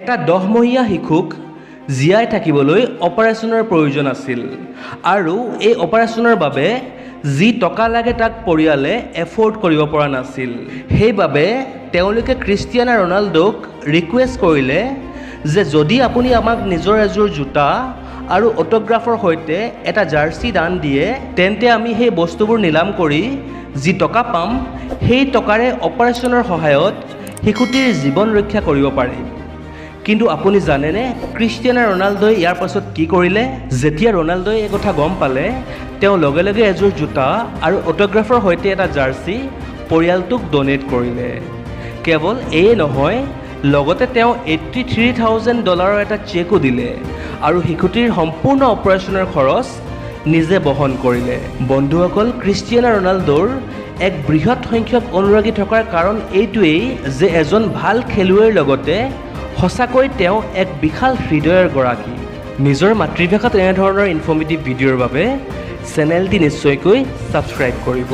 এটা 10-মহীয়া শিশুক জীয়াই থাকিবলৈ অপাৰেশ্যনৰ প্ৰয়োজন আছিল আৰু এই অপাৰেশ্যনৰ বাবে যি টকা লাগে তাক পৰিয়ালে এফৰ্ড কৰিব পৰা নাছিল। সেইবাবে তেওঁলোকে ক্ৰিষ্টিয়ানো ৰনাল্ডোক ৰিকুৱেষ্ট কৰিলে যে যদি আপুনি আমাক নিজৰ এযোৰ জোতা আৰু অটোগ্ৰাফৰ সৈতে এটা জাৰ্চি দান দিয়ে তেন্তে আমি সেই বস্তুবোৰ নিলাম কৰি যি টকা পাম সেই টকাৰে অপাৰেশ্যনৰ সহায়ত শিশুটিৰ জীৱন ৰক্ষা কৰিব পাৰিম। কিন্তু আপুনি জানেনে ক্ৰিষ্টিয়ানো ৰনাল্ডোই ইয়াৰ পাছত কি কৰিলে? যেতিয়া ৰনাল্ডোই এই কথা গম পালে তেওঁ লগে লগে এযোৰ জোতা আৰু অটোগ্ৰাফৰ সৈতে এটা জাৰ্চি পৰিয়ালটোক ডনেট কৰিলে। কেৱল এয়ে নহয়, লগতে তেওঁ $83,000 এটা চেকো দিলে আৰু শিশুটিৰ সম্পূৰ্ণ অপাৰেশ্যনৰ খৰচ নিজে বহন কৰিলে। বন্ধুসকল, ক্ৰিষ্টিয়ানো ৰনাল্ডোৰ এক বৃহৎ সংখ্যক অনুৰাগী থকাৰ কাৰণ এইটোৱেই যে এজন ভাল খেলুৱৈৰ লগতে সঁচাকৈ তেওঁ এক বিশাল হৃদয়ৰ গৰাকী। নিজৰ মাতৃভাষাত এনেধৰণৰ ইনফৰ্মেটিভ ভিডিঅ'ৰ বাবে চেনেলটি নিশ্চয়কৈ ছাবস্ক্ৰাইব কৰিব।